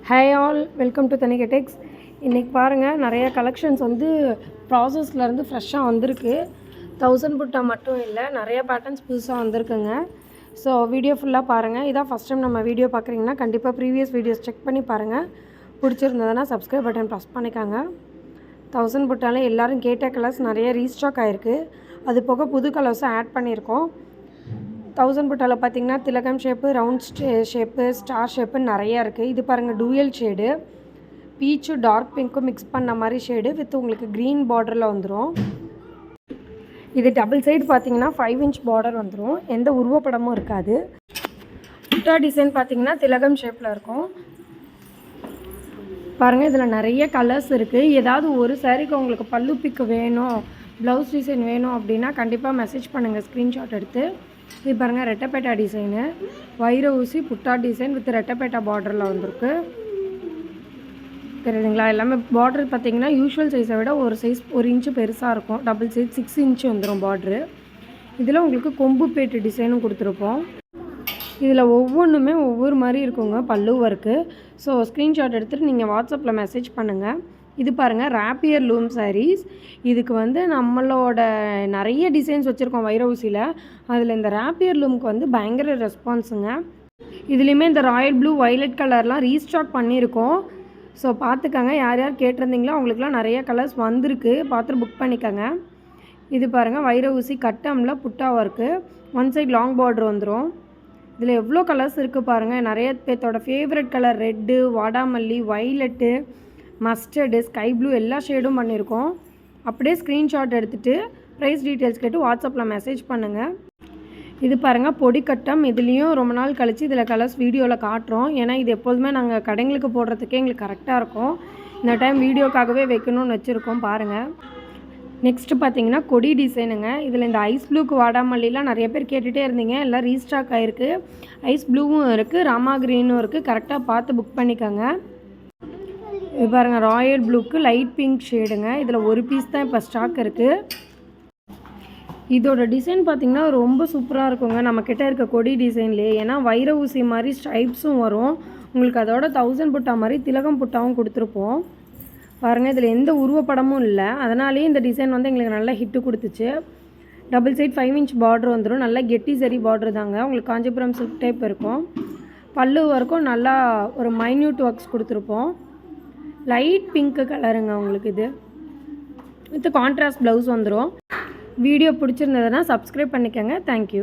Hi all, welcome to Thanigai டெக்ஸ். இன்றைக்கி பாருங்கள், நிறைய கலெக்ஷன்ஸ் வந்து ப்ராசஸ்லேருந்து ஃப்ரெஷ்ஷாக வந்திருக்கு. 1000 புட்டா மட்டும் இல்லை, நிறைய பேட்டர்ன்ஸ் புதுசாக வந்திருக்குங்க. ஸோ வீடியோ ஃபுல்லாக பாருங்கள். இதான் ஃபஸ்ட் டைம் நம்ம வீடியோ பார்க்குறீங்கன்னா கண்டிப்பாக ப்ரீவியஸ் வீடியோஸ் செக் பண்ணி பாருங்கள். பிடிச்சிருந்ததுன்னா சப்ஸ்கிரைப் பட்டன் ப்ரெஸ் பண்ணிக்காங்க. 1000 புட்டாலே எல்லோரும் கேட்ட கலர்ஸ் நிறைய ரீஸ்டாக் ஆகிருக்கு. அது போக புது கலர்ஸும் ஆட் பண்ணியிருக்கோம். 1000 புட்டாவில் பார்த்திங்கன்னா திலகம் ஷேப்பு, ரவுண்ட் ஷேப்பு, ஸ்டார் ஷேப்புன்னு நிறையா இருக்குது. இது பாருங்கள், டூயல் ஷேடு, பீச்சும் டார்க் பிங்க்கும் மிக்ஸ் பண்ண மாதிரி ஷேடு வித் உங்களுக்கு க்ரீன் பார்டரில் வந்துடும். இது டபுள் சைடு பார்த்திங்கன்னா 5 இன்ச் பார்டர் வந்துடும். எந்த உருவப்படமும் இருக்காது. புட்டா டிசைன் பார்த்திங்கன்னா திலகம் ஷேப்பில் இருக்கும். பாருங்கள், இதில் நிறைய கலர்ஸ் இருக்குது. ஏதாவது ஒரு சாரீக்கு உங்களுக்கு பல்லு பிக்கு வேணும், ப்ளவுஸ் டிசைன் வேணும் அப்படின்னா கண்டிப்பாக மெசேஜ் பண்ணுங்கள் ஸ்க்ரீன்ஷாட் எடுத்து. இது பாருங்கள், ரெட்டப்பேட்டா டிசைனு, வைர ஊசி புட்டா டிசைன் வித் ரெட்டப்பேட்டா பார்டரில் வந்திருக்கு. தெரியுதுங்களா? எல்லாமே பார்டர் பார்த்திங்கன்னா யூஷுவல் சைஸை விட ஒரு இன்ச்சு பெருசாக இருக்கும். டபுள் சைஸ் 6 இன்ச்சு வந்துடும் பார்ட்ரு. இதில் உங்களுக்கு கொம்பு பேட்டு டிசைனும் கொடுத்துருப்போம். இதில் ஒவ்வொன்றுமே ஒவ்வொரு மாதிரி இருக்குங்க பல்லு ஒர்க்கு. ஸோ ஸ்க்ரீன்ஷாட் எடுத்துகிட்டு நீங்கள் வாட்ஸ்அப்பில் மெசேஜ் பண்ணுங்கள். இது பாருங்கள், ராப்பியர் லூம் சாரீஸ். இதுக்கு வந்து நம்மளோட நிறைய டிசைன்ஸ் வச்சுருக்கோம் வைர ஊசியில். அதில் இந்த ராப்பியர் லூமுக்கு வந்து பயங்கர ரெஸ்பான்ஸுங்க. இதுலேயுமே இந்த ராயல் ப்ளூ, வைலட் கலர்லாம் ரீஸ்டாக் பண்ணியிருக்கோம். ஸோ பார்த்துக்கங்க, யார் யார் கேட்டிருந்தீங்களோ அவங்களுக்குலாம் நிறைய கலர்ஸ் வந்திருக்கு. பார்த்துட்டு புக் பண்ணிக்கோங்க. இது பாருங்கள், வைர ஊசி கட்டமில் butta work, one side long border வந்துடும். இதில் எவ்வளோ கலர்ஸ் இருக்குது பாருங்கள். நிறைய பேர்த்தோட ஃபேவரட் கலர் ரெட்டு, வாடாமல்லி, வைலட்டு, மஸ்டர்டு, ஸ்கை ப்ளூ எல்லா ஷேடும் பண்ணியிருக்கோம். அப்படியே ஸ்க்ரீன்ஷாட் எடுத்துகிட்டு ப்ரைஸ் டீட்டெயில்ஸ் கேட்டு வாட்ஸ்அப்பில் மெசேஜ் பண்ணுங்கள். இது பாருங்கள், பொடிக்கட்டம். இதுலேயும் ரொம்ப நாள் கழித்து இதில் கலர்ஸ் வீடியோவில் காட்டுறோம். ஏன்னா இது எப்போதுமே நாங்கள் கடைங்களுக்கு போடுறதுக்கே எங்களுக்கு கரெக்டாக இருக்கும். இந்த டைம் வீடியோக்காகவே வைக்கணும்னு வச்சுருக்கோம். பாருங்கள், நெக்ஸ்ட்டு பார்த்தீங்கன்னா கொடி டிசைனுங்க. இதில் இந்த ஐஸ் ப்ளூக்கு வாடாமல்லிலாம் நிறைய பேர் கேட்டுகிட்டே இருந்தீங்க. எல்லாம் ரீஸ்டாக் ஆகிருக்கு. ஐஸ் ப்ளூவும் இருக்குது, ராமா க்ரீனும் இருக்குது. கரெக்டாக பார்த்து புக் பண்ணிக்கோங்க. இது பாருங்கள், ராயல் ப்ளூக்கு லைட் பிங்க் ஷேடுங்க. இதில் ஒரு பீஸ் தான் இப்போ ஸ்டாக் இருக்குது. இதோட டிசைன் பார்த்திங்கன்னா ரொம்ப சூப்பராக இருக்குங்க நம்மக்கிட்ட இருக்க கொடி டிசைன்லேயே. ஏன்னா வைர ஊசி மாதிரி ஸ்ட்ரைப்ஸும் வரும் உங்களுக்கு. அதோட 1000 புட்டா மாதிரி திலகம் புட்டாவும் கொடுத்துருப்போம். பாருங்கள், இதில் எந்த உருவப்படமும் இல்லை. அதனாலேயே இந்த டிசைன் வந்து எங்களுக்கு நல்லா ஹிட்டு கொடுத்துச்சு. டபுள் சைட் 5 இன்ச் பார்டர் வந்துடும். நல்லா கெட்டி சரி பார்டர் தாங்க. உங்களுக்கு காஞ்சிபுரம் சில்க் டைப் இருக்கும். பல்லு வரைக்கும் நல்லா ஒரு மைன்யூட் ஒர்க்ஸ் கொடுத்துருப்போம். லைட் பிங்க் கலருங்க உங்களுக்கு. இது வித் கான்ட்ராஸ்ட் ப்ளவுஸ் வந்துடும். வீடியோ பிடிச்சிருந்ததுன்னா சப்ஸ்கிரைப் பண்ணிக்கோங்க. தேங்க்யூ.